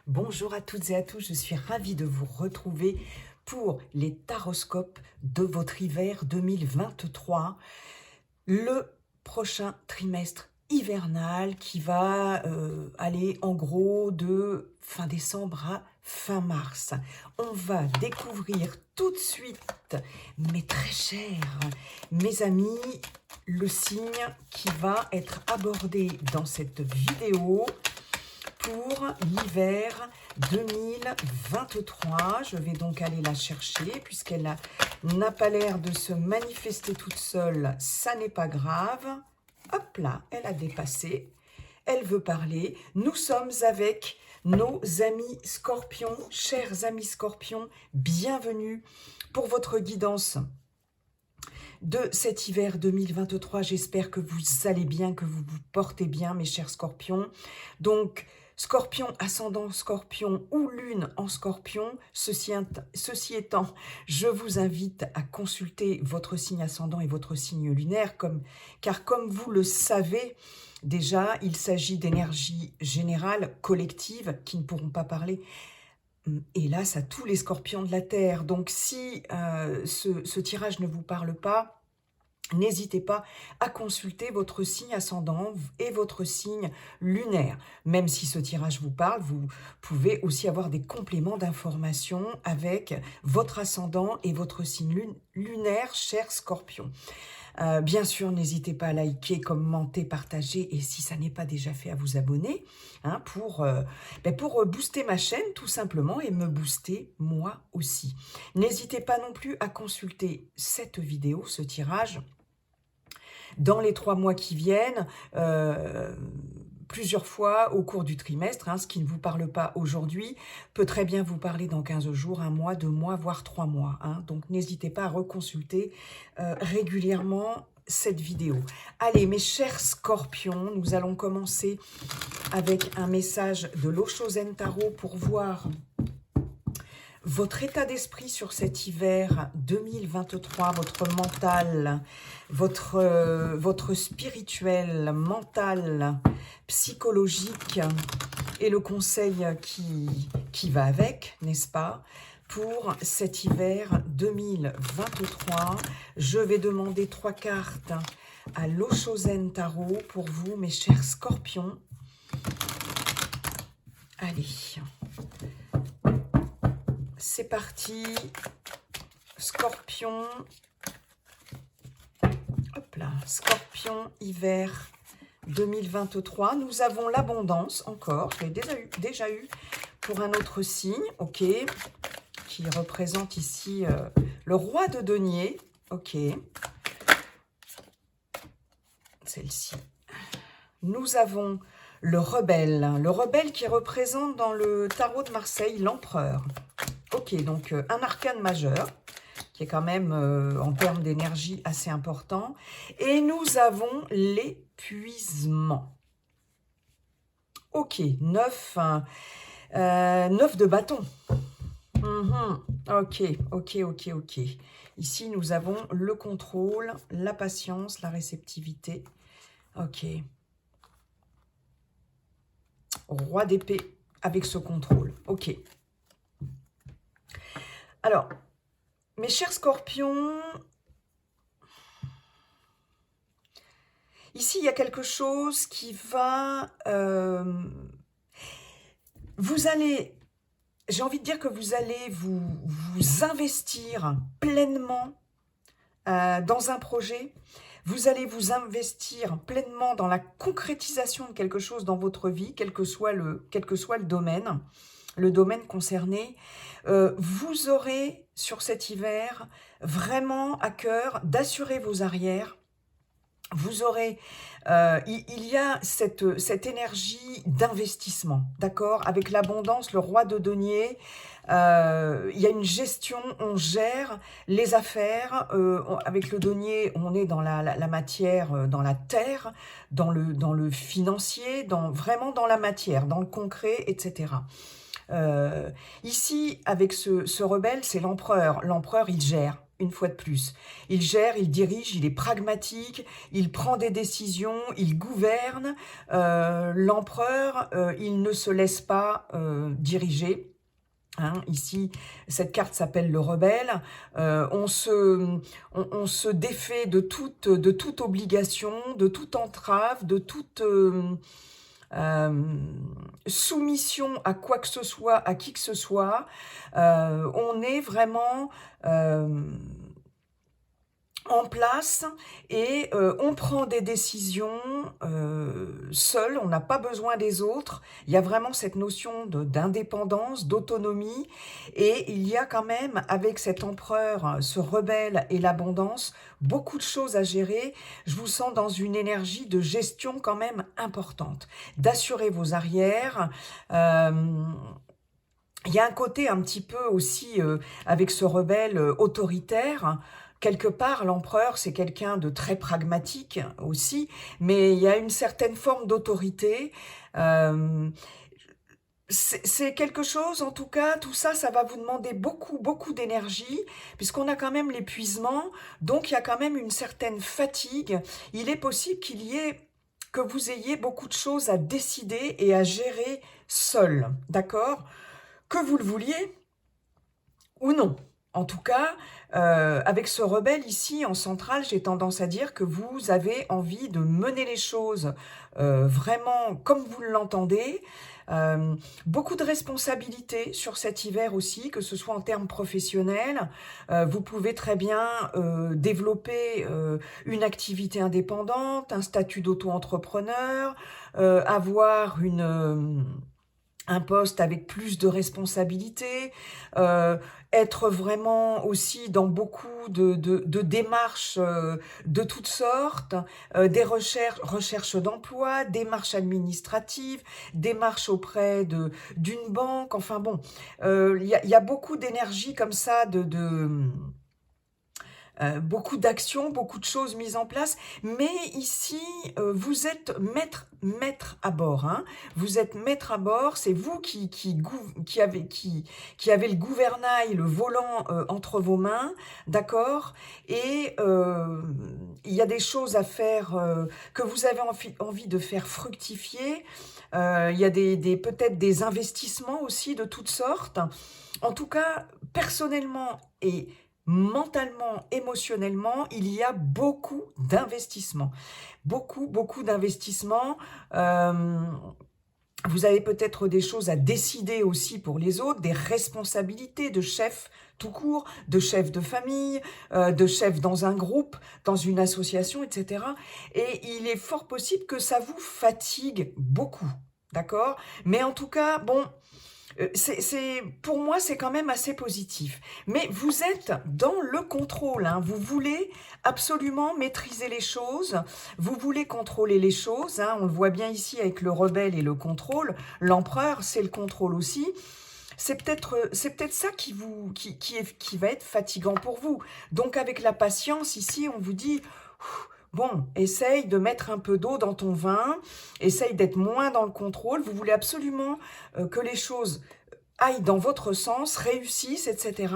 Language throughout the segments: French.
Bonjour à toutes et à tous, je suis ravie de vous retrouver pour les taroscopes de votre hiver 2023, le prochain trimestre hivernal qui va aller en gros de fin décembre à fin mars. On va découvrir tout de suite, mes très chers, mes amis, le signe qui va être abordé dans cette vidéo pour l'hiver 2023. Je vais donc aller la chercher puisqu'elle n'a pas l'air de se manifester toute seule. Ça n'est pas grave. Hop là, elle a dépassé. Elle veut parler. Nous sommes avec nos amis scorpions. Chers amis scorpions, bienvenue pour votre guidance de cet hiver 2023. J'espère que vous allez bien, que vous vous portez bien, mes chers scorpions. Donc, Scorpion, ascendant Scorpion ou lune en Scorpion, ceci étant, je vous invite à consulter votre signe ascendant et votre signe lunaire, car comme vous le savez, déjà, il s'agit d'énergies générales, collectives, qui ne pourront pas parler, hélas, à tous les scorpions de la Terre. Donc si ce tirage ne vous parle pas, n'hésitez pas à consulter votre signe ascendant et votre signe lunaire. Même si ce tirage vous parle, vous pouvez aussi avoir des compléments d'informations avec votre ascendant et votre signe lunaire, cher Scorpion. Bien sûr, n'hésitez pas à liker, commenter, partager et si ça n'est pas déjà fait, à vous abonner pour booster ma chaîne tout simplement et me booster moi aussi. N'hésitez pas non plus à consulter cette vidéo, ce tirage, dans les 3 mois qui viennent, plusieurs fois au cours du trimestre. Ce qui ne vous parle pas aujourd'hui peut très bien vous parler dans 15 jours, 1 mois, 2 mois, voire 3 mois. Donc n'hésitez pas à reconsulter régulièrement cette vidéo. Allez, mes chers scorpions, nous allons commencer avec un message de l'Osho Zen Tarot pour voir votre état d'esprit sur cet hiver 2023, votre mental, votre spirituel, mental, psychologique et le conseil qui va avec, n'est-ce pas? Pour cet hiver 2023, je vais demander 3 cartes à l'Osho Zen Tarot pour vous, mes chers scorpions. Allez. C'est parti, Scorpion, hop là, Scorpion, hiver 2023. Nous avons l'abondance encore, je l'ai déjà eu pour un autre signe, ok, qui représente ici le roi de denier, ok, celle-ci. Nous avons le rebelle qui représente dans le tarot de Marseille l'empereur. Ok, donc un arcane majeur, qui est quand même en termes d'énergie assez important. Et nous avons l'épuisement. Ok, 9 de bâton. Ok. Ici, nous avons le contrôle, la patience, la réceptivité. Ok. Roi d'épée avec ce contrôle. Ok. Alors, mes chers scorpions, ici, il y a quelque chose qui va... vous allez... J'ai envie de dire que vous allez vous investir pleinement dans un projet. Vous allez vous investir pleinement dans la concrétisation de quelque chose dans votre vie, quel que soit le domaine concerné. Vous aurez sur cet hiver vraiment à cœur d'assurer vos arrières. Vous aurez, il y a cette énergie d'investissement, d'accord? Avec l'abondance, le roi de denier, il y a une gestion, on gère les affaires. Avec le denier, on est dans la matière, dans la terre, dans le financier, vraiment dans la matière, dans le concret, etc. Ici, avec ce rebelle, c'est l'empereur. L'empereur, il gère. une fois de plus. Il gère, il dirige, il est pragmatique, il prend des décisions, il gouverne. L'empereur, il ne se laisse pas diriger. Hein, ici, cette carte s'appelle le rebelle. On se défait de toute obligation, de toute entrave, de toute soumission à quoi que ce soit, à qui que ce soit. On est vraiment en place et on prend des décisions seul, on n'a pas besoin des autres. Il y a vraiment cette notion d'indépendance, d'autonomie, et il y a quand même, avec cet empereur, ce rebelle et l'abondance, beaucoup de choses à gérer. Je vous sens dans une énergie de gestion quand même importante, d'assurer vos arrières. Il y a un côté un petit peu aussi, avec ce rebelle autoritaire. Quelque part, l'empereur, c'est quelqu'un de très pragmatique aussi, mais il y a une certaine forme d'autorité. C'est quelque chose, en tout cas, tout ça, ça va vous demander beaucoup, beaucoup d'énergie, puisqu'on a quand même l'épuisement, donc il y a quand même une certaine fatigue. Il est possible que vous ayez beaucoup de choses à décider et à gérer seul, d'accord ? Que vous le vouliez ou non. En tout cas, avec ce rebelle ici en centrale, j'ai tendance à dire que vous avez envie de mener les choses vraiment comme vous l'entendez. Beaucoup de responsabilités sur cet hiver aussi, que ce soit en termes professionnels. Vous pouvez très bien développer une activité indépendante, un statut d'auto-entrepreneur, avoir un poste avec plus de responsabilités, être vraiment aussi dans beaucoup de démarches de toutes sortes, des recherches d'emploi, démarches administratives, démarches auprès d'une banque, enfin bon, il y a beaucoup d'énergie comme ça, beaucoup d'actions, beaucoup de choses mises en place, mais ici, vous êtes maître à bord. Hein. Vous êtes maître à bord, c'est vous qui avez le gouvernail, le volant entre vos mains, d'accord. Et il y a des choses à faire que vous avez envie de faire fructifier. Il y a peut-être des investissements aussi de toutes sortes. En tout cas, personnellement et mentalement, émotionnellement, il y a beaucoup d'investissements. Beaucoup, beaucoup d'investissements. Vous avez peut-être des choses à décider aussi pour les autres, des responsabilités de chef tout court, de chef de famille, de chef dans un groupe, dans une association, etc. Et il est fort possible que ça vous fatigue beaucoup, d'accord? Mais en tout cas, bon... pour moi, c'est quand même assez positif. Mais vous êtes dans le contrôle. Hein. Vous voulez absolument maîtriser les choses. Vous voulez contrôler les choses. Hein. On le voit bien ici avec le rebelle et le contrôle. L'empereur, c'est le contrôle aussi. C'est peut-être ça qui va être fatigant pour vous. Donc, avec la patience, ici, on vous dit... Bon, essaye de mettre un peu d'eau dans ton vin, essaye d'être moins dans le contrôle. Vous voulez absolument que les choses aillent dans votre sens, réussissent, etc.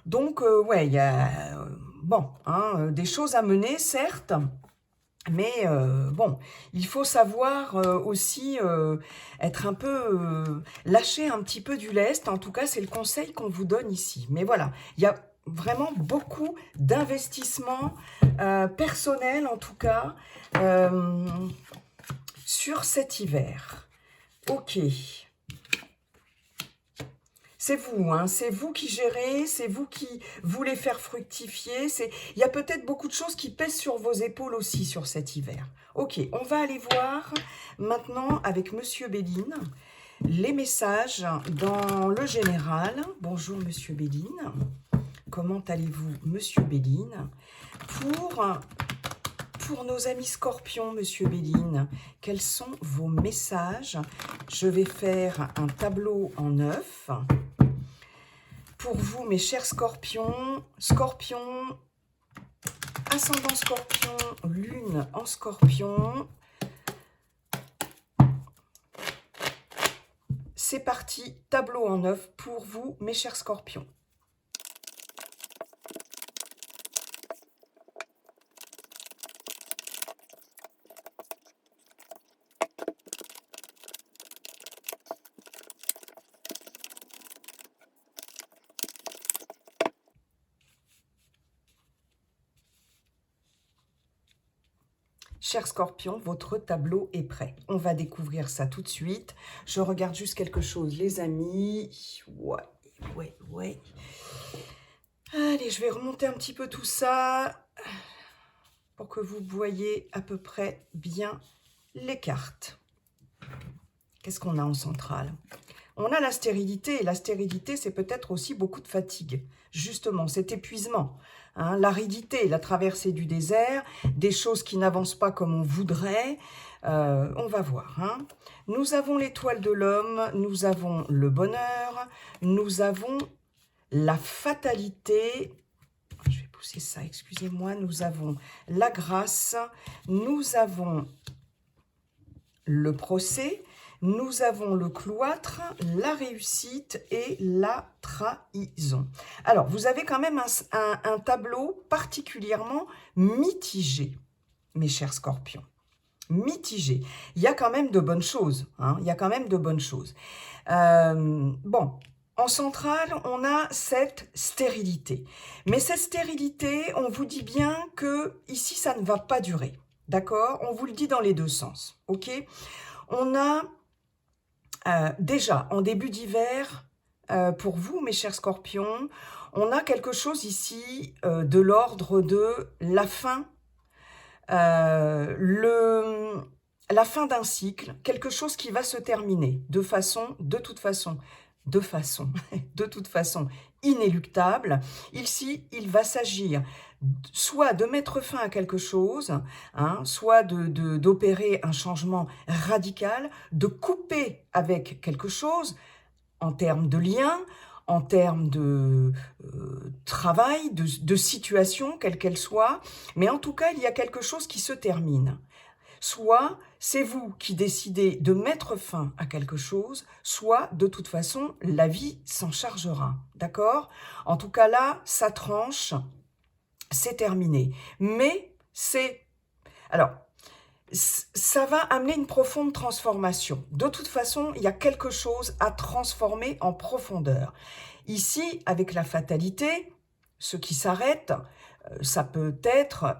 Donc, ouais, il y a des choses à mener, certes, mais bon, il faut savoir aussi être un peu... lâcher un petit peu du lest. En tout cas, c'est le conseil qu'on vous donne ici. Mais voilà, il y a vraiment beaucoup d'investissements personnels, en tout cas, sur cet hiver. Ok. C'est vous, hein, c'est vous qui gérez, c'est vous qui voulez faire fructifier. Il y a peut-être beaucoup de choses qui pèsent sur vos épaules aussi sur cet hiver. Ok, on va aller voir maintenant avec Monsieur Béline les messages dans le général. Bonjour Monsieur Béline. Comment allez-vous, Monsieur Béline? Pour nos amis scorpions, Monsieur Béline, quels sont vos messages? Je vais faire un tableau en 9. Pour vous, mes chers scorpions, ascendant scorpion, lune en scorpion. C'est parti, tableau en 9 pour vous, mes chers scorpions. Cher Scorpion, votre tableau est prêt. On va découvrir ça tout de suite. Je regarde juste quelque chose, les amis. Ouais. Allez, je vais remonter un petit peu tout ça pour que vous voyez à peu près bien les cartes. Qu'est-ce qu'on a en centrale? On a la stérilité, et la stérilité, c'est peut-être aussi beaucoup de fatigue. Justement, cet épuisement, hein, l'aridité, la traversée du désert, des choses qui n'avancent pas comme on voudrait. On va voir. Hein. Nous avons l'étoile de l'homme, nous avons le bonheur, nous avons la fatalité. Je vais pousser ça, excusez-moi. Nous avons la grâce, nous avons le procès, nous avons le cloître, la réussite et la trahison. Alors, vous avez quand même un tableau particulièrement mitigé, mes chers scorpions. Mitigé. Il y a quand même de bonnes choses. Hein, il y a quand même de bonnes choses. Bon, en centrale, on a cette stérilité. Mais cette stérilité, on vous dit bien que ici, ça ne va pas durer. D'accord? On vous le dit dans les deux sens. Ok? On a déjà, en début d'hiver, pour vous, mes chers scorpions, on a quelque chose ici de l'ordre de la fin, la fin d'un cycle, quelque chose qui va se terminer de toute façon inéluctable. Ici, il va s'agir soit de mettre fin à quelque chose, hein, soit d'opérer un changement radical, de couper avec quelque chose en termes de lien, en termes de travail, de situation, quelle qu'elle soit. Mais en tout cas, il y a quelque chose qui se termine. Soit c'est vous qui décidez de mettre fin à quelque chose, soit de toute façon, la vie s'en chargera. D'accord? En tout cas là, ça tranche, c'est terminé. Mais c'est... Alors, ça va amener une profonde transformation. De toute façon, il y a quelque chose à transformer en profondeur. Ici, avec la fatalité, ce qui s'arrête, ça peut être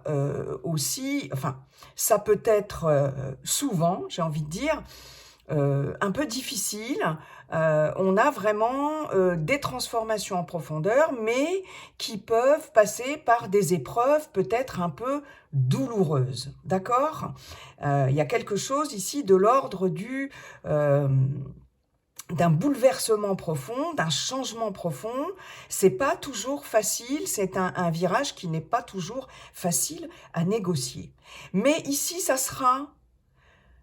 aussi, enfin, ça peut être souvent, j'ai envie de dire, un peu difficile. On a vraiment des transformations en profondeur, mais qui peuvent passer par des épreuves peut-être un peu douloureuses. D'accord? Il y a quelque chose ici de l'ordre d'un bouleversement profond, d'un changement profond. C'est pas toujours facile, c'est un virage qui n'est pas toujours facile à négocier. Mais ici, ça sera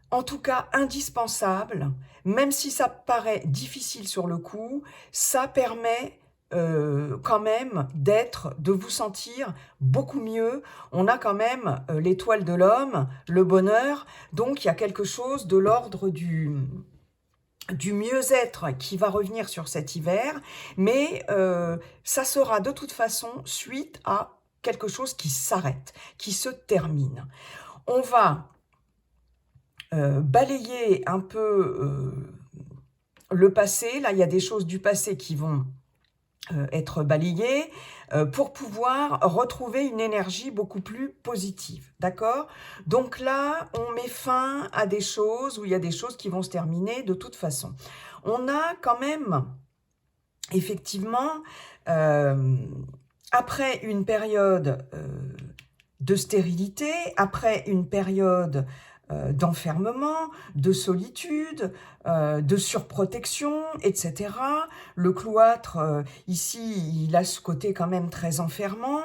en tout cas indispensable, même si ça paraît difficile sur le coup, ça permet quand même de vous sentir beaucoup mieux. On a quand même l'étoile de l'homme, le bonheur, donc il y a quelque chose de l'ordre du mieux-être qui va revenir sur cet hiver, mais ça sera de toute façon suite à quelque chose qui s'arrête, qui se termine. On va balayer un peu le passé. Là, il y a des choses du passé qui vont être balayées pour pouvoir retrouver une énergie beaucoup plus positive. D'accord? Donc là, on met fin à des choses où il y a des choses qui vont se terminer de toute façon. On a quand même, effectivement, après une période de stérilité, après une période d'enfermement, de solitude, de surprotection, etc. Le cloître, ici, il a ce côté quand même très enfermant.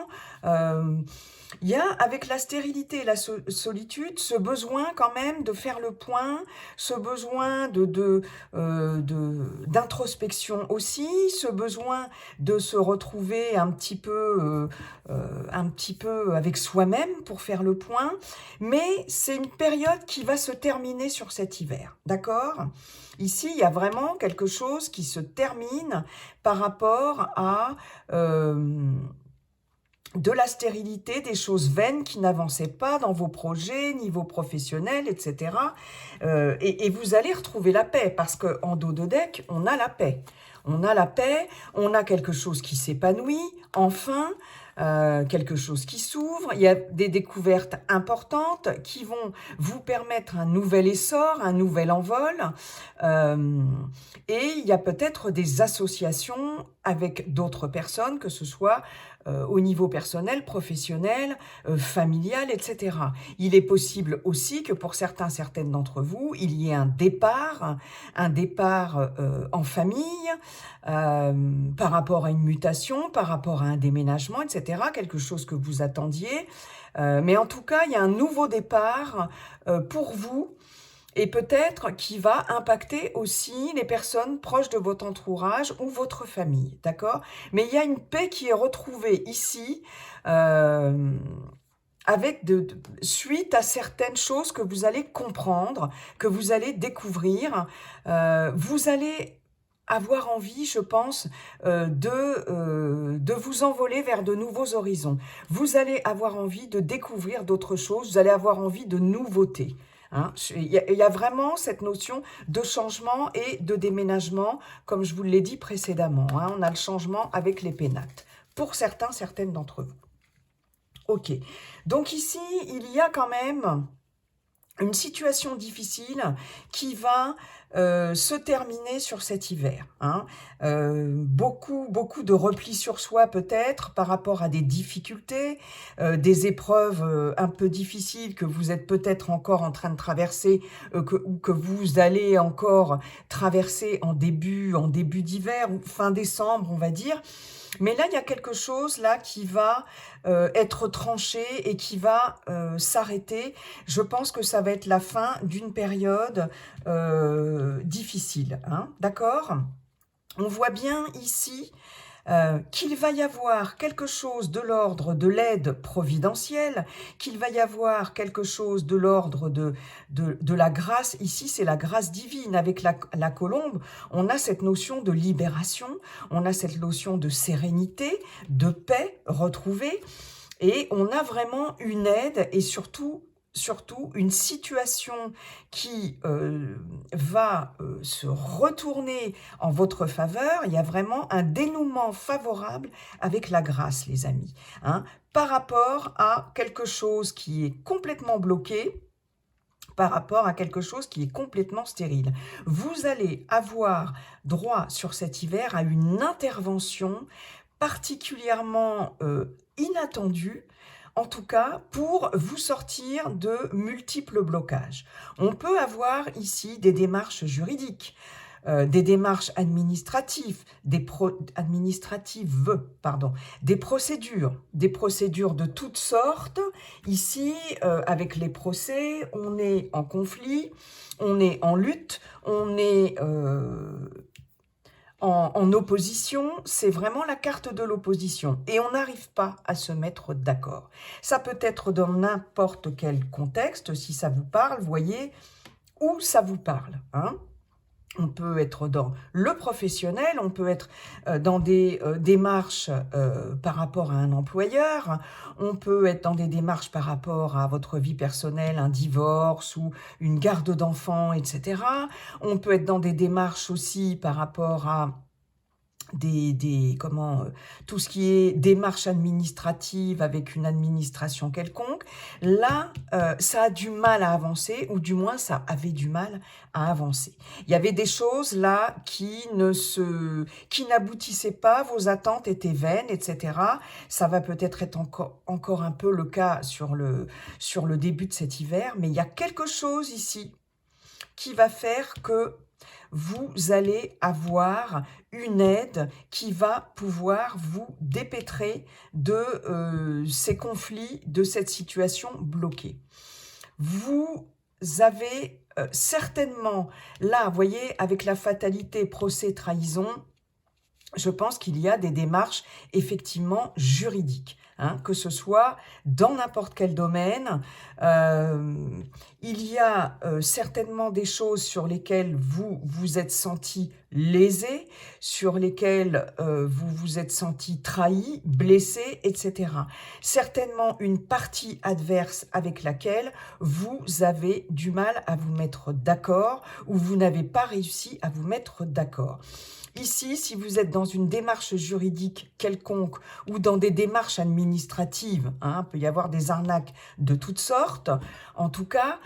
Il y a, avec la stérilité et la solitude, ce besoin quand même de faire le point, ce besoin d'introspection aussi, ce besoin de se retrouver un petit peu avec soi-même pour faire le point. Mais c'est une période qui va se terminer sur cet hiver, d'accord? Ici, il y a vraiment quelque chose qui se termine par rapport à de la stérilité, des choses vaines qui n'avançaient pas dans vos projets, niveau professionnel, etc. Et vous allez retrouver la paix, parce qu'en dos de deck, on a la paix. On a la paix, on a quelque chose qui s'épanouit, enfin, quelque chose qui s'ouvre, il y a des découvertes importantes qui vont vous permettre un nouvel essor, un nouvel envol, et il y a peut-être des associations avec d'autres personnes, que ce soit au niveau personnel, professionnel, familial, etc. Il est possible aussi que pour certaines d'entre vous, il y ait un départ en famille, par rapport à une mutation, par rapport à un déménagement, etc., quelque chose que vous attendiez. Mais en tout cas, il y a un nouveau départ pour vous, et peut-être qui va impacter aussi les personnes proches de votre entourage ou votre famille, d'accord? Mais il y a une paix qui est retrouvée ici, avec suite à certaines choses que vous allez comprendre, que vous allez découvrir. Vous allez avoir envie, je pense, de vous envoler vers de nouveaux horizons. Vous allez avoir envie de découvrir d'autres choses, vous allez avoir envie de nouveautés. Hein. Il y a vraiment cette notion de changement et de déménagement, comme je vous l'ai dit précédemment. Hein. On a le changement avec les pénates, pour certaines d'entre vous. Ok, donc ici, il y a quand même une situation difficile qui va se terminer sur cet hiver. Hein. Beaucoup de repli sur soi peut-être par rapport à des difficultés, des épreuves un peu difficiles que vous êtes peut-être encore en train de traverser, ou que vous allez encore traverser en début d'hiver, ou fin décembre on va dire. Mais là, il y a quelque chose là qui va être tranché et qui va s'arrêter. Je pense que ça va être la fin d'une période difficile. Hein, d'accord ? On voit bien ici qu'il va y avoir quelque chose de l'ordre de l'aide providentielle, qu'il va y avoir quelque chose de l'ordre de la grâce. Ici, c'est la grâce divine. Avec la colombe, on a cette notion de libération, on a cette notion de sérénité, de paix retrouvée, et on a vraiment une aide et surtout une situation qui va se retourner en votre faveur. Il y a vraiment un dénouement favorable avec la grâce, les amis, hein, par rapport à quelque chose qui est complètement bloqué, par rapport à quelque chose qui est complètement stérile. Vous allez avoir droit sur cet hiver à une intervention particulièrement inattendue, en tout cas pour vous sortir de multiples blocages. On peut avoir ici des démarches juridiques, des démarches administratives, des procédures de toutes sortes. Ici, avec les procès, on est en conflit, on est en lutte, on est en opposition, c'est vraiment la carte de l'opposition. Et on n'arrive pas à se mettre d'accord. Ça peut être dans n'importe quel contexte, si ça vous parle, voyez, où ça vous parle, hein. On peut être dans le professionnel, on peut être dans des démarches par rapport à un employeur, on peut être dans des démarches par rapport à votre vie personnelle, un divorce ou une garde d'enfants, etc. On peut être dans des démarches aussi par rapport à tout ce qui est démarche administrative avec une administration quelconque. Là, ça a du mal à avancer, ou du moins ça avait du mal à avancer. Il y avait des choses là qui n'aboutissaient pas, vos attentes étaient vaines, etc. Ça va peut-être être encore un peu le cas sur le début de cet hiver, mais il y a quelque chose ici qui va faire que vous allez avoir une aide qui va pouvoir vous dépêtrer de ces conflits, de cette situation bloquée. Vous avez certainement, là, vous voyez, avec la fatalité, procès, trahison, je pense qu'il y a des démarches effectivement juridiques. Hein, que ce soit dans n'importe quel domaine, il y a certainement des choses sur lesquelles vous vous êtes senti lésé, sur lesquelles vous vous êtes senti trahi, blessé, etc. Certainement une partie adverse avec laquelle vous avez du mal à vous mettre d'accord, ou vous n'avez pas réussi à vous mettre d'accord. Ici, si vous êtes dans une démarche juridique quelconque ou dans des démarches administratives, hein, il peut y avoir des arnaques de toutes sortes, en tout cas,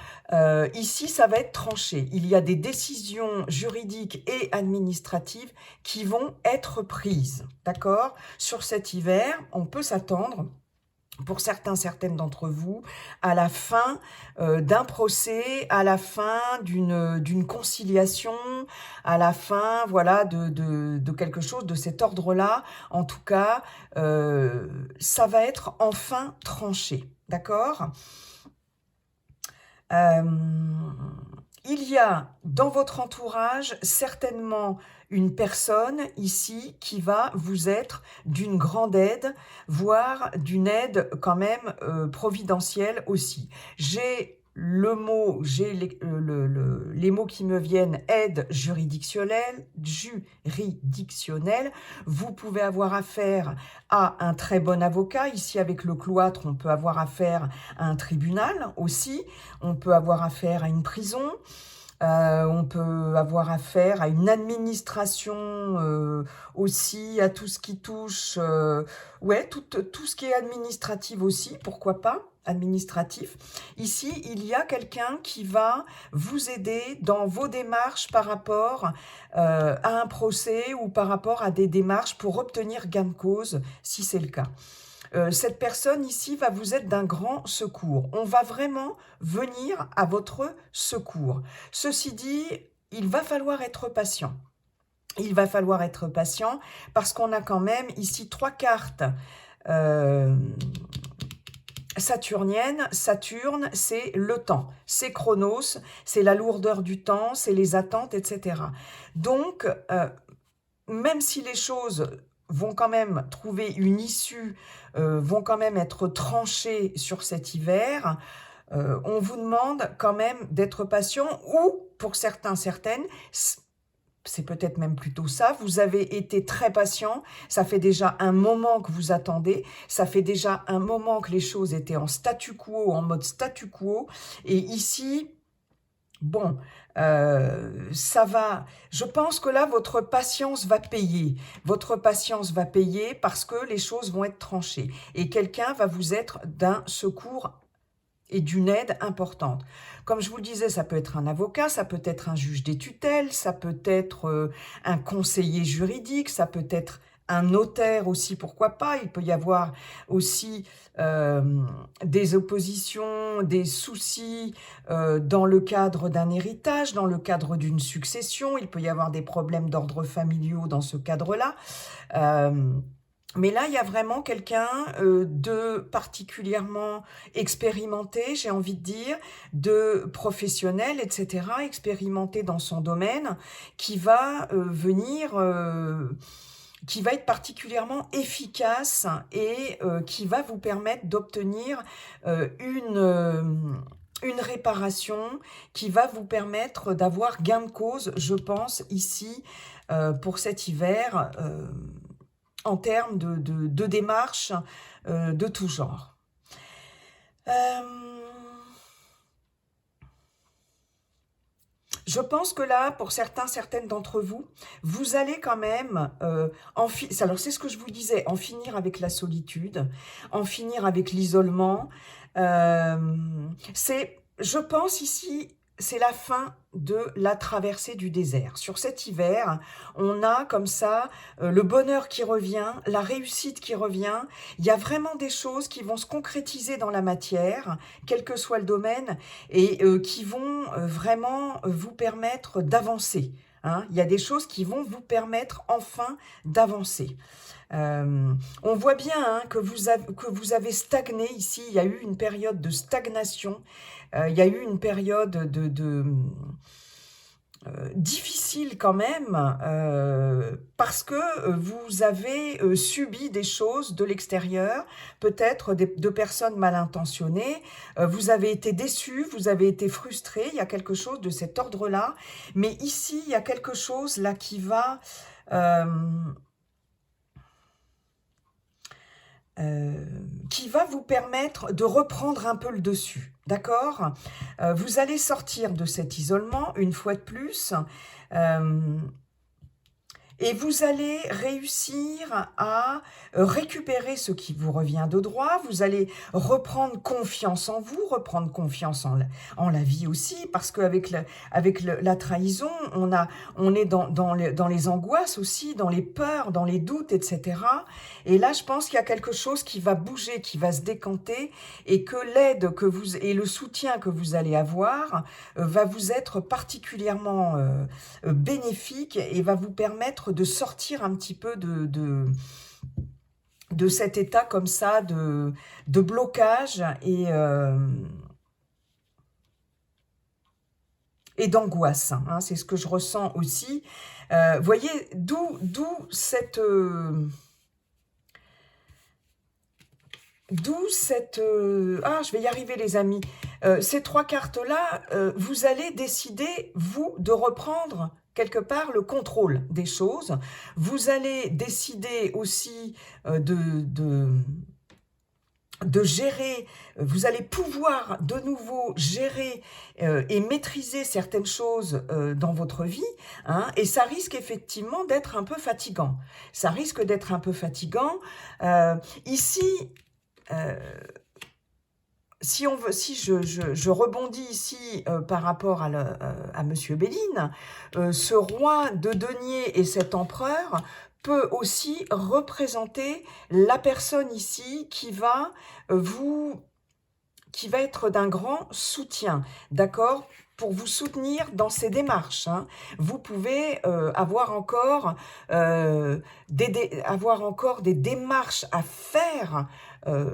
ici, ça va être tranché. Il y a des décisions juridiques et administratives qui vont être prises, d'accord? Sur cet hiver, on peut s'attendre, pour certaines d'entre vous, à la fin d'un procès, à la fin d'une conciliation, à la fin, voilà, de quelque chose de cet ordre-là. En tout cas, ça va être enfin tranché, d'accord? Il y a dans votre entourage certainement une personne ici qui va vous être d'une grande aide, voire d'une aide quand même providentielle aussi. J'ai les mots qui me viennent, aide juridictionnelle. Vous pouvez avoir affaire à un très bon avocat. Ici, avec le cloître, on peut avoir affaire à un tribunal aussi. On peut avoir affaire à une prison. On peut avoir affaire à une administration aussi, à tout ce qui touche, ouais, tout ce qui est administratif aussi, pourquoi pas, administratif. Ici, il y a quelqu'un qui va vous aider dans vos démarches par rapport à un procès ou par rapport à des démarches pour obtenir gain de cause, si c'est le cas. Cette personne ici va vous être d'un grand secours. On va vraiment venir à votre secours. Ceci dit, il va falloir être patient. Il va falloir être patient parce qu'on a quand même ici 3 cartes saturniennes. Saturne, c'est le temps, c'est Chronos, c'est la lourdeur du temps, c'est les attentes, etc. Donc, même si les choses vont quand même trouver une issue, vont quand même être tranchées sur cet hiver, on vous demande quand même d'être patient ou, pour certaines, c'est peut-être même plutôt ça, vous avez été très patient, ça fait déjà un moment que vous attendez, ça fait déjà un moment que les choses étaient en statu quo, en mode statu quo, et ici, bon, ça va, je pense que là, votre patience va payer. Votre patience va payer parce que les choses vont être tranchées. Et quelqu'un va vous être d'un secours et d'une aide importante. Comme je vous le disais, ça peut être un avocat, ça peut être un juge des tutelles, ça peut être un conseiller juridique, ça peut être un notaire aussi, pourquoi pas. Il peut y avoir aussi des oppositions, des soucis dans le cadre d'un héritage, dans le cadre d'une succession. Il peut y avoir des problèmes d'ordre familiaux dans ce cadre-là. Mais là, il y a vraiment quelqu'un de particulièrement expérimenté, j'ai envie de dire, de professionnel, etc., expérimenté dans son domaine, qui va qui va être particulièrement efficace et qui va vous permettre d'obtenir une réparation, qui va vous permettre d'avoir gain de cause, je pense, ici, pour cet hiver, en termes de démarches de tout genre. Je pense que là, pour certaines d'entre vous, vous allez quand même alors c'est ce que je vous disais, en finir avec la solitude, en finir avec l'isolement. Je pense ici, c'est la fin de la traversée du désert. Sur cet hiver, on a comme ça le bonheur qui revient, la réussite qui revient. Il y a vraiment des choses qui vont se concrétiser dans la matière, quel que soit le domaine, et qui vont vraiment vous permettre d'avancer. Hein. Il y a des choses qui vont vous permettre enfin d'avancer. On voit bien hein, que vous avez stagné ici, il y a eu une période de stagnation, il y a eu une période difficile quand même, parce que vous avez subi des choses de l'extérieur, peut-être de personnes mal intentionnées, vous avez été déçus, vous avez été frustrés, il y a quelque chose de cet ordre-là, mais ici, il y a quelque chose là qui va... vous permettre de reprendre un peu le dessus, d'accord? Vous allez sortir de cet isolement, une fois de plus, Et vous allez réussir à récupérer ce qui vous revient de droit. Vous allez reprendre confiance en vous, reprendre confiance en la vie aussi, parce qu'avec la trahison, on est dans les angoisses aussi, dans les peurs, dans les doutes, etc. Et là, je pense qu'il y a quelque chose qui va bouger, qui va se décanter, et que l'aide et le soutien que vous allez avoir va vous être particulièrement bénéfique et va vous permettre de sortir un petit peu de cet état comme ça de blocage et d'angoisse. Hein, c'est ce que je ressens aussi. Voyez, d'où cette... je vais y arriver les amis. Ces trois cartes-là, vous allez décider, vous, de reprendre quelque part le contrôle des choses. Vous allez décider aussi de gérer, vous allez pouvoir de nouveau gérer et maîtriser certaines choses dans votre vie, hein, et ça risque effectivement d'être un peu fatigant. Ça risque d'être un peu fatigant. Ici... si je rebondis ici par rapport à Monsieur Béline, ce roi de denier et cet empereur peut aussi représenter la personne ici qui va être d'un grand soutien, d'accord, pour vous soutenir dans ces démarches. Hein. Vous pouvez avoir encore des démarches à faire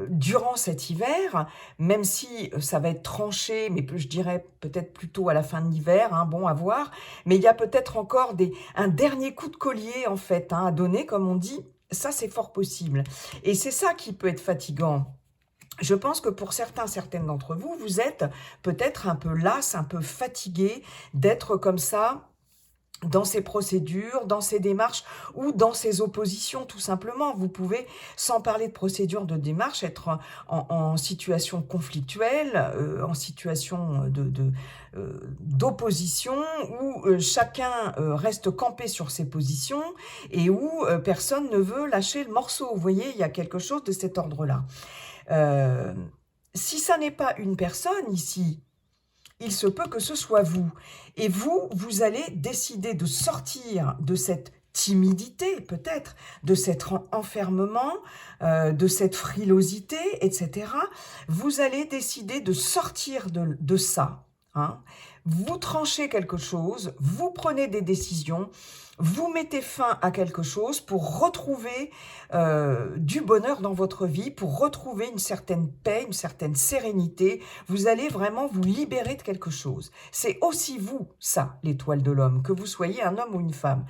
durant cet hiver, même si ça va être tranché, mais je dirais peut-être plutôt à la fin de l'hiver, hein, bon, à voir, mais il y a peut-être encore un dernier coup de collier, en fait, hein, à donner, comme on dit, ça c'est fort possible. Et c'est ça qui peut être fatigant. Je pense que pour certaines d'entre vous, vous êtes peut-être un peu las, un peu fatigué d'être comme ça, dans ces procédures, dans ces démarches ou dans ces oppositions, tout simplement. Vous pouvez, sans parler de procédure de démarche, être en situation conflictuelle, en situation d'opposition, où chacun reste campé sur ses positions et où personne ne veut lâcher le morceau. Vous voyez, il y a quelque chose de cet ordre-là. Si ça n'est pas une personne ici, il se peut que ce soit vous. Et vous allez décider de sortir de cette timidité, peut-être, de cet enfermement, de cette frilosité, etc. Vous allez décider de sortir de ça. Hein. Vous tranchez quelque chose, vous prenez des décisions, vous mettez fin à quelque chose pour retrouver du bonheur dans votre vie, pour retrouver une certaine paix, une certaine sérénité. Vous allez vraiment vous libérer de quelque chose. C'est aussi vous, ça, l'étoile de l'homme, que vous soyez un homme ou une femme.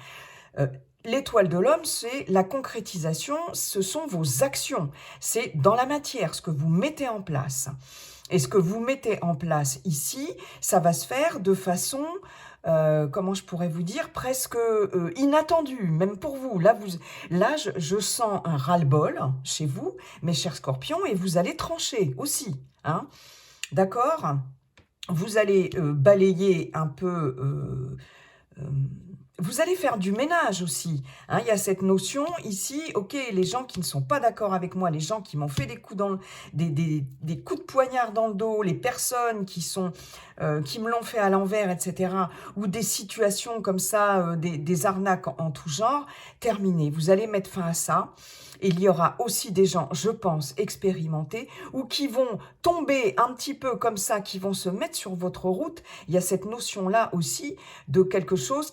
L'étoile de l'homme, c'est la concrétisation, ce sont vos actions. C'est dans la matière, ce que vous mettez en place. Et ce que vous mettez en place ici, ça va se faire de façon... comment je pourrais vous dire, presque inattendu, même pour vous. Là, je sens un ras-le-bol chez vous, mes chers scorpions, et vous allez trancher aussi. Hein, d'accord? Vous allez balayer un peu... vous allez faire du ménage aussi. Hein, il y a cette notion ici, ok, les gens qui ne sont pas d'accord avec moi, les gens qui m'ont fait des coups des coups de poignard dans le dos, les personnes qui me l'ont fait à l'envers, etc. Ou des situations comme ça, des arnaques en tout genre, terminé. Vous allez mettre fin à ça. Et il y aura aussi des gens, je pense, expérimentés, ou qui vont tomber un petit peu comme ça, qui vont se mettre sur votre route. Il y a cette notion-là aussi de quelque chose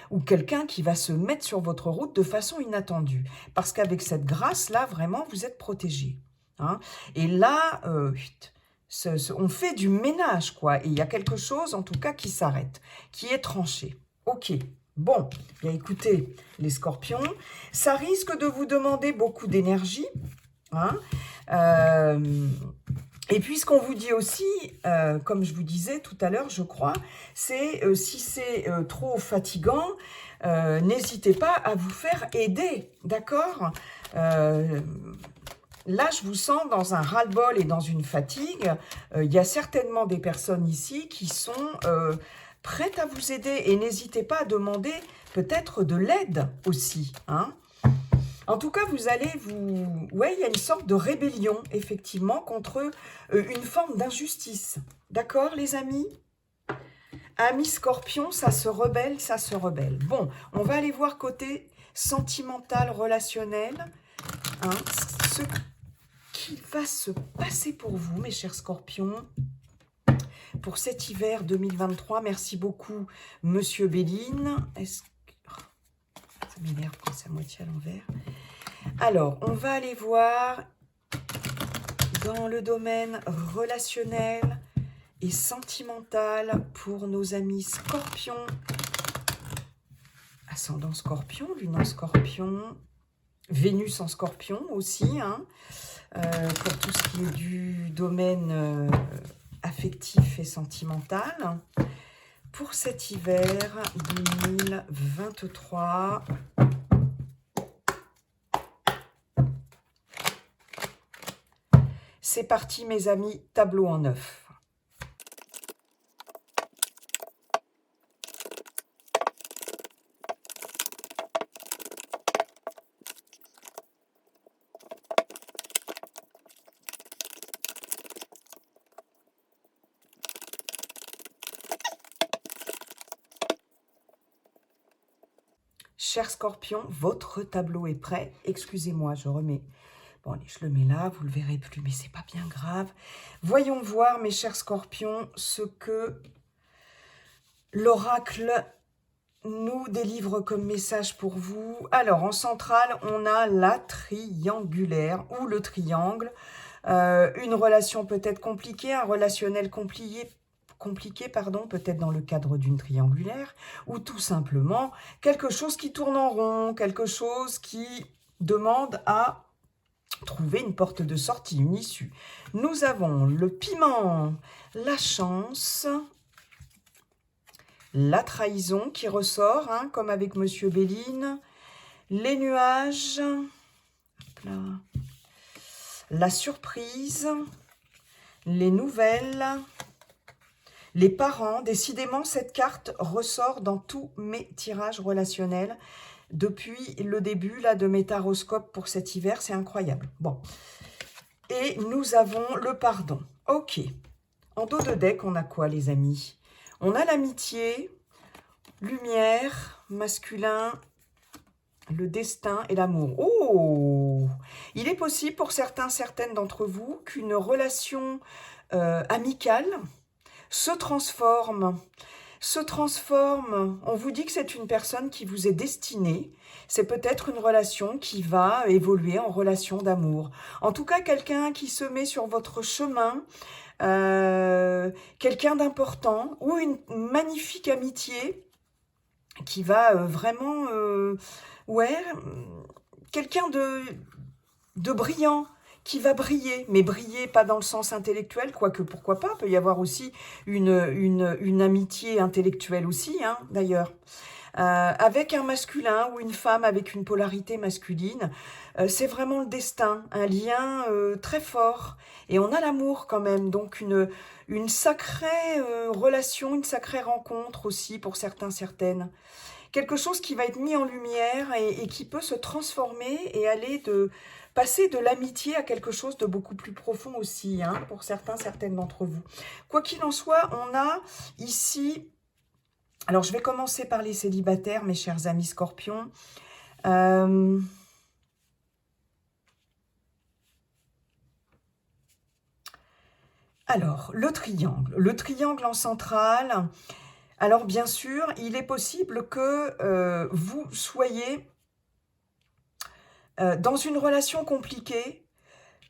ou quelqu'un qui va se mettre sur votre route de façon inattendue. Parce qu'avec cette grâce-là, vraiment, vous êtes protégé. Hein. Et là, on fait du ménage, quoi. Et il y a quelque chose, en tout cas, qui s'arrête, qui est tranché. Ok. Bon, bien écoutez, les scorpions, ça risque de vous demander beaucoup d'énergie. Hein, et puis, ce qu'on vous dit aussi, comme je vous disais tout à l'heure, je crois, c'est si c'est trop fatigant, n'hésitez pas à vous faire aider, d'accord? Là, je vous sens dans un ras-le-bol et dans une fatigue. Il y a certainement des personnes ici qui sont prête à vous aider. Et n'hésitez pas à demander peut-être de l'aide aussi. Hein. En tout cas, vous allez vous... Ouais, il y a une sorte de rébellion, effectivement, contre une forme d'injustice. D'accord, les amis? Amis Scorpion, ça se rebelle, ça se rebelle. Bon, on va aller voir côté sentimental, relationnel. Hein, ce qui va se passer pour vous, mes chers Scorpions, pour cet hiver 2023. Merci beaucoup, Monsieur Béline. Ça m'énerve quand c'est à moitié à l'envers. Alors, on va aller voir dans le domaine relationnel et sentimental pour nos amis Scorpions. Ascendant Scorpion, Lune en Scorpion, Vénus en Scorpion aussi, hein, pour tout ce qui est du domaine affectif et sentimental. Pour cet hiver 2023, c'est parti mes amis, tableau en 9. Cher Scorpion, votre tableau est prêt. Excusez-moi, je remets. Bon, allez, je le mets là, vous ne le verrez plus, mais c'est pas bien grave. Voyons voir, mes chers Scorpions, ce que l'oracle nous délivre comme message pour vous. Alors, en centrale, on a la triangulaire ou le triangle. Une relation peut-être compliquée, un relationnel compliqué, peut-être dans le cadre d'une triangulaire, ou tout simplement quelque chose qui tourne en rond, quelque chose qui demande à trouver une porte de sortie, une issue. Nous avons le piment, la chance, la trahison qui ressort, hein, comme avec Monsieur Béline, les nuages, hop là, la surprise, les nouvelles, les parents. Décidément, cette carte ressort dans tous mes tirages relationnels depuis le début là, de mes taroscopes pour cet hiver. C'est incroyable. Bon. Et nous avons le pardon. Ok. En dos de deck, on a quoi, les amis? On a l'amitié, lumière, masculin, le destin et l'amour. Oh! Il est possible pour certaines d'entre vous qu'une relation amicale se transforme. On vous dit que c'est une personne qui vous est destinée. C'est peut-être une relation qui va évoluer en relation d'amour. En tout cas, quelqu'un qui se met sur votre chemin, quelqu'un d'important ou une magnifique amitié qui va vraiment... ouais, quelqu'un de brillant, qui va briller, mais briller pas dans le sens intellectuel, quoique pourquoi pas, peut y avoir aussi une amitié intellectuelle aussi, hein, d'ailleurs. Avec un masculin ou une femme avec une polarité masculine, c'est vraiment le destin, un lien très fort. Et on a l'amour quand même, donc une sacrée relation, une sacrée rencontre aussi pour certaines. Quelque chose qui va être mis en lumière et qui peut se transformer et aller passer de l'amitié à quelque chose de beaucoup plus profond aussi, hein, pour certaines d'entre vous. Quoi qu'il en soit, on a ici... Alors, je vais commencer par les célibataires, mes chers amis Scorpions. Alors, le triangle en centrale... Alors, bien sûr, il est possible que vous soyez dans une relation compliquée.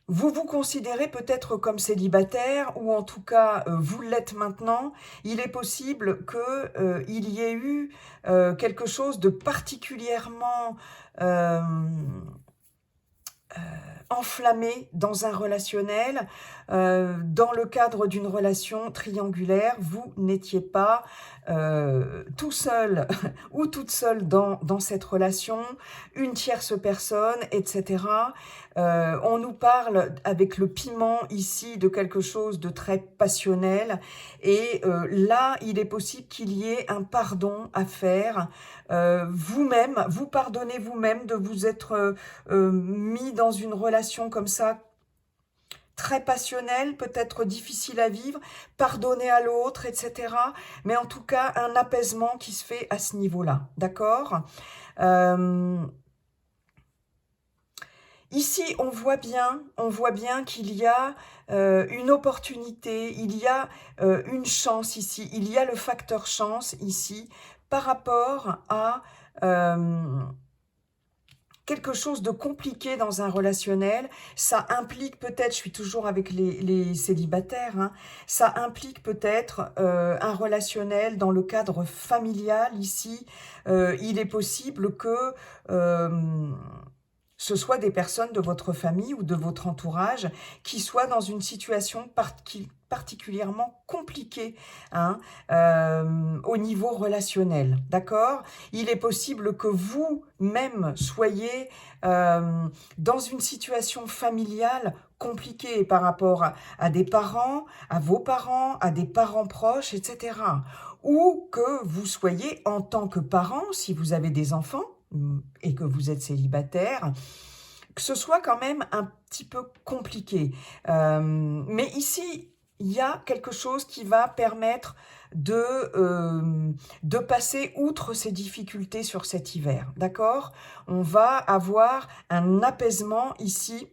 Vous vous considérez peut-être comme célibataire, ou en tout cas, vous l'êtes maintenant. Il est possible qu'il y ait eu quelque chose de particulièrement enflammé dans un relationnel, dans le cadre d'une relation triangulaire, vous n'étiez pas tout seul ou toute seule dans cette relation, une tierce personne, etc. On nous parle avec le piment ici de quelque chose de très passionnel et là, il est possible qu'il y ait un pardon à faire. Vous-même, vous pardonnez vous-même de vous être mis dans une relation comme ça, très passionnelle, peut-être difficile à vivre, pardonner à l'autre, etc. Mais en tout cas, un apaisement qui se fait à ce niveau-là, d'accord? Ici, on voit bien qu'il y a une opportunité, il y a une chance ici, il y a le facteur chance ici par rapport à quelque chose de compliqué dans un relationnel. Ça implique peut-être, je suis toujours avec les célibataires, hein, ça implique peut-être un relationnel dans le cadre familial ici. Il est possible que ce soit des personnes de votre famille ou de votre entourage qui soient dans une situation particulièrement compliquée, hein, au niveau relationnel, d'accord? Il est possible que vous-même soyez dans une situation familiale compliquée par rapport à des parents, à vos parents, à des parents proches, etc. Ou que vous soyez en tant que parent, si vous avez des enfants, et que vous êtes célibataire, que ce soit quand même un petit peu compliqué. Mais ici, il y a quelque chose qui va permettre de passer outre ces difficultés sur cet hiver, d'accord? On va avoir un apaisement ici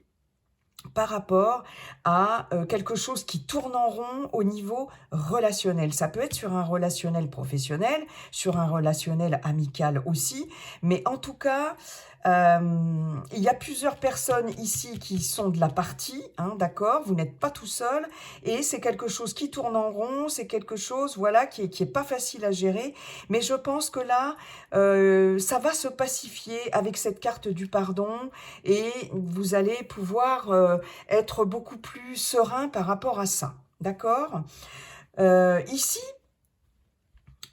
par rapport à quelque chose qui tourne en rond au niveau relationnel. Ça peut être sur un relationnel professionnel, sur un relationnel amical aussi, mais en tout cas, il y a plusieurs personnes ici qui sont de la partie, hein, d'accord? Vous n'êtes pas tout seul, et c'est quelque chose qui tourne en rond, c'est quelque chose, voilà, qui est pas facile à gérer, mais je pense que là, ça va se pacifier avec cette carte du pardon, et vous allez pouvoir être beaucoup plus serein par rapport à ça, d'accord? Ici,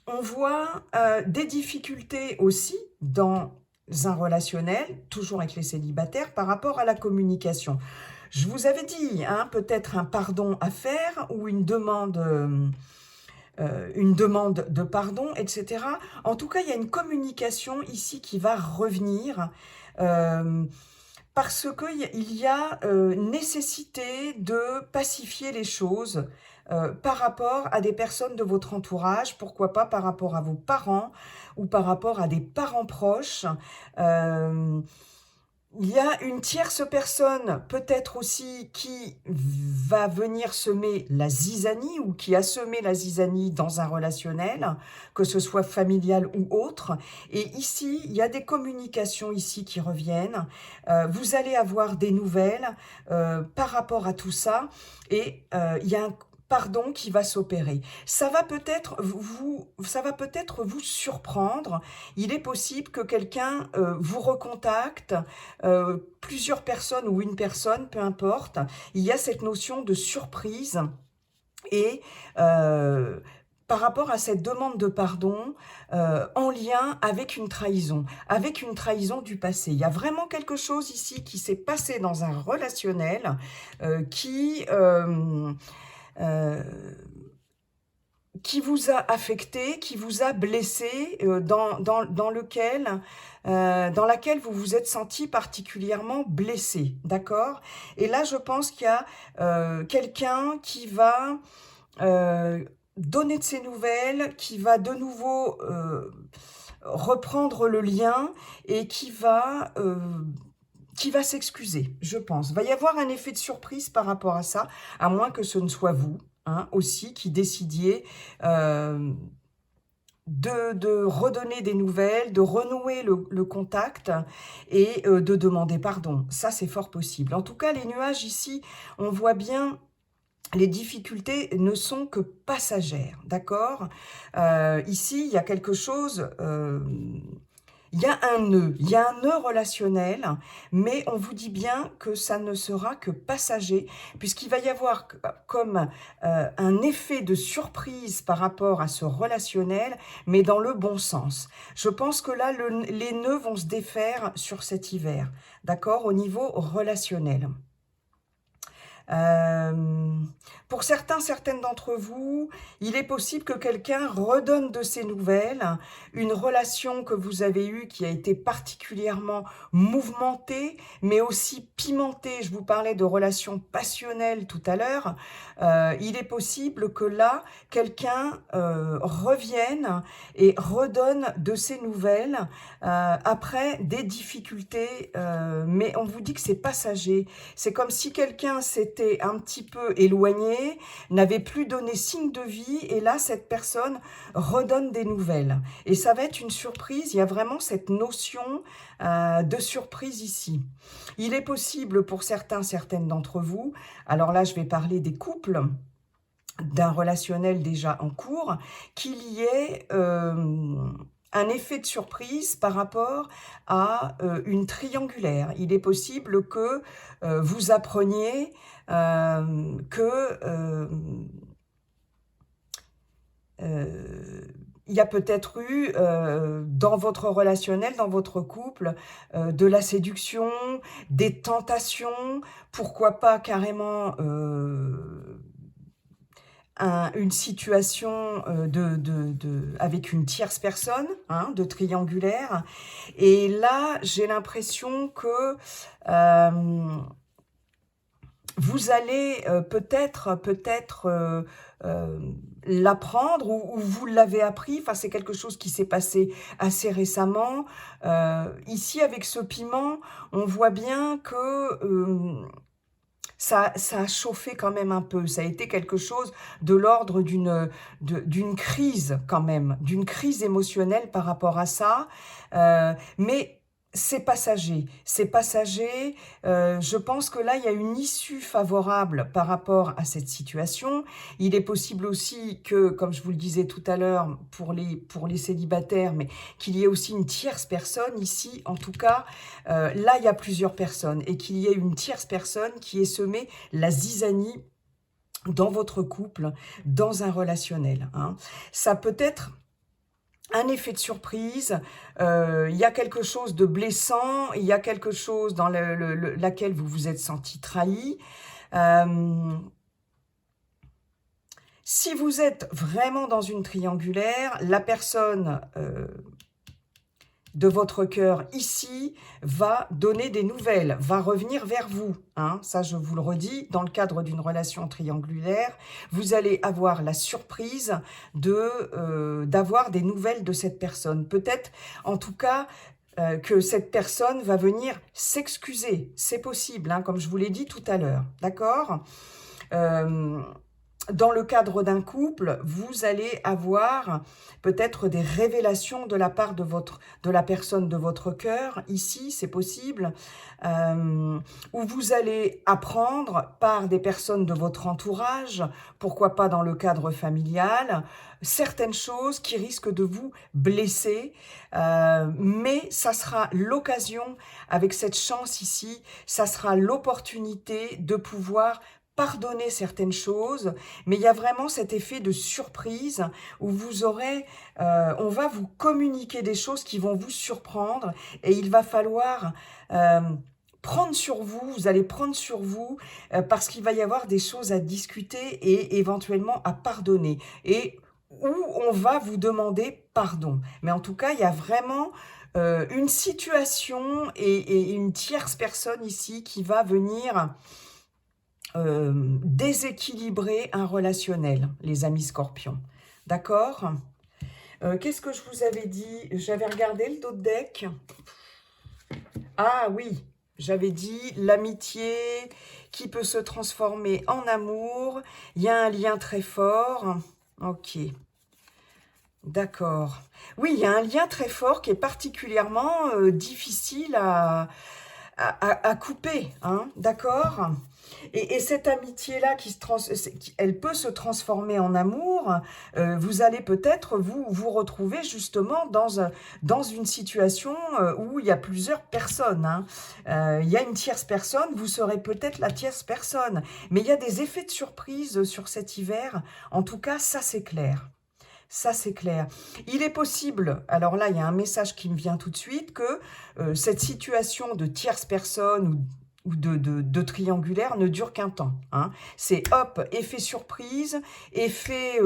on voit des difficultés aussi dans un relationnel, toujours avec les célibataires, par rapport à la communication. Je vous avais dit, hein, peut-être un pardon à faire ou une demande de pardon, etc. En tout cas, il y a une communication ici qui va revenir parce qu'il y a nécessité de pacifier les choses par rapport à des personnes de votre entourage, pourquoi pas par rapport à vos parents ou par rapport à des parents proches. Il y a une tierce personne, peut-être aussi, qui va venir semer la zizanie ou qui a semé la zizanie dans un relationnel, que ce soit familial ou autre. Et ici, il y a des communications ici qui reviennent. Vous allez avoir des nouvelles par rapport à tout ça. Et il y a un pardon qui va s'opérer. Ça va peut-être vous surprendre. Il est possible que quelqu'un vous recontacte, plusieurs personnes ou une personne, peu importe. Il y a cette notion de surprise et par rapport à cette demande de pardon en lien avec une trahison du passé. Il y a vraiment quelque chose ici qui s'est passé dans un relationnel qui vous a affecté, qui vous a blessé, dans laquelle vous vous êtes senti particulièrement blessé, d'accord? Et là, je pense qu'il y a quelqu'un qui va donner de ses nouvelles, qui va de nouveau reprendre le lien et qui va s'excuser, je pense. Il va y avoir un effet de surprise par rapport à ça, à moins que ce ne soit vous, hein, aussi, qui décidiez de redonner des nouvelles, de renouer le contact et de demander pardon. Ça, c'est fort possible. En tout cas, les nuages ici, on voit bien, les difficultés ne sont que passagères, d'accord? Ici, il y a quelque chose... il y a un nœud, il y a un nœud relationnel, mais on vous dit bien que ça ne sera que passager, puisqu'il va y avoir comme un effet de surprise par rapport à ce relationnel, mais dans le bon sens. Je pense que là, les nœuds vont se défaire sur cet hiver, d'accord, au niveau relationnel. Pour certaines d'entre vous, il est possible que quelqu'un redonne de ses nouvelles, une relation que vous avez eue qui a été particulièrement mouvementée, mais aussi pimentée. Je vous parlais de relations passionnelles tout à l'heure. Il est possible que là, quelqu'un revienne et redonne de ses nouvelles après des difficultés, mais on vous dit que c'est passager. C'est comme si quelqu'un s'était un petit peu éloigné, n'avait plus donné signe de vie, et là, cette personne redonne des nouvelles. Et ça va être une surprise, il y a vraiment cette notion de surprise ici. Il est possible pour certaines d'entre vous, alors là, je vais parler des couples, d'un relationnel déjà en cours, qu'il y ait un effet de surprise par rapport à une triangulaire. Il est possible que vous appreniez il y a peut-être eu dans votre relationnel, dans votre couple, de la séduction, des tentations, pourquoi pas carrément une situation avec une tierce personne, hein, de triangulaire. Et là, j'ai l'impression que vous allez peut-être l'apprendre, ou vous l'avez appris. Enfin, c'est quelque chose qui s'est passé assez récemment. Ici, avec ce piment, on voit bien que ça a chauffé quand même un peu. Ça a été quelque chose de l'ordre d'une crise quand même, d'une crise émotionnelle par rapport à ça. Mais c'est passager, c'est passager. Je pense que là, il y a une issue favorable par rapport à cette situation. Il est possible aussi que, comme je vous le disais tout à l'heure, pour les célibataires, mais qu'il y ait aussi une tierce personne ici. En tout cas, là, il y a plusieurs personnes, et qu'il y ait une tierce personne qui ait semé la zizanie dans votre couple, dans un relationnel, hein. Ça peut être un effet de surprise, il y a quelque chose de blessant, il y a quelque chose dans laquelle vous vous êtes senti trahi. Si vous êtes vraiment dans une triangulaire, la personne de votre cœur ici va donner des nouvelles, va revenir vers vous, hein. Ça, je vous le redis, dans le cadre d'une relation triangulaire, vous allez avoir la surprise d'avoir des nouvelles de cette personne. Peut-être, en tout cas, que cette personne va venir s'excuser. C'est possible, hein, comme je vous l'ai dit tout à l'heure, d'accord ? Dans le cadre d'un couple, vous allez avoir peut-être des révélations de la part de la personne de votre cœur. Ici, c'est possible. Où vous allez apprendre par des personnes de votre entourage, pourquoi pas dans le cadre familial, certaines choses qui risquent de vous blesser. Mais ça sera l'occasion, avec cette chance ici, ça sera l'opportunité de pouvoir pardonner certaines choses, mais il y a vraiment cet effet de surprise où vous aurez, on va vous communiquer des choses qui vont vous surprendre, et il va falloir prendre sur vous, vous allez prendre sur vous, parce qu'il va y avoir des choses à discuter et éventuellement à pardonner, et où on va vous demander pardon. Mais en tout cas, il y a vraiment une situation et une tierce personne ici qui va venir déséquilibrer un relationnel, les amis scorpions. D'accord ? Qu'est-ce que je vous avais dit? J'avais regardé le dos de deck. Ah oui, j'avais dit l'amitié qui peut se transformer en amour. Il y a un lien très fort. Ok. D'accord. Oui, il y a un lien très fort qui est particulièrement difficile à à couper, hein, d'accord? Et cette amitié-là, elle peut se transformer en amour. Vous allez peut-être vous retrouver justement dans une situation où il y a plusieurs personnes, hein. Il y a une tierce personne, vous serez peut-être la tierce personne. Mais il y a des effets de surprise sur cet hiver. En tout cas, ça c'est clair. Ça, c'est clair. Il est possible, alors là, il y a un message qui me vient tout de suite, que cette situation de tierce personne ou de triangulaire ne dure qu'un temps, hein. C'est hop, effet surprise, effet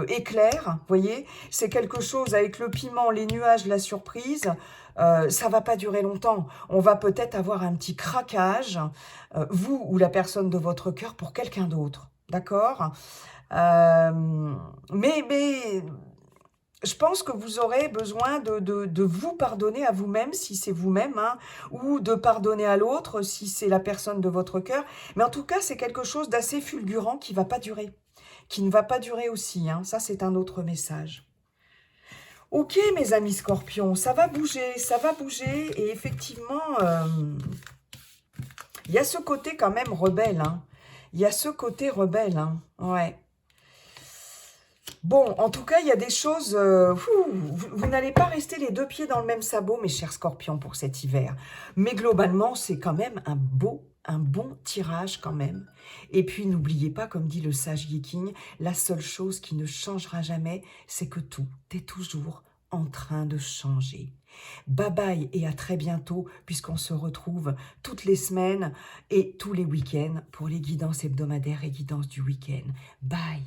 éclair, vous voyez. C'est quelque chose avec le piment, les nuages, la surprise. Ça va pas durer longtemps. On va peut-être avoir un petit craquage, vous ou la personne de votre cœur, pour quelqu'un d'autre. D'accord? Mais je pense que vous aurez besoin de vous pardonner à vous-même, si c'est vous-même, hein, ou de pardonner à l'autre, si c'est la personne de votre cœur. Mais en tout cas, c'est quelque chose d'assez fulgurant qui va pas durer, qui ne va pas durer aussi, hein. Ça, c'est un autre message. Ok, mes amis scorpions, ça va bouger, ça va bouger. Et effectivement, il y a ce côté quand même rebelle, hein. Il y a ce côté rebelle, hein. Ouais. Bon, en tout cas, il y a des choses... vous n'allez pas rester les deux pieds dans le même sabot, mes chers scorpions, pour cet hiver. Mais globalement, c'est quand même un bon tirage quand même. Et puis, n'oubliez pas, comme dit le sage Yiking, la seule chose qui ne changera jamais, c'est que tout est toujours en train de changer. Bye bye et à très bientôt, puisqu'on se retrouve toutes les semaines et tous les week-ends pour les guidances hebdomadaires et guidances du week-end. Bye.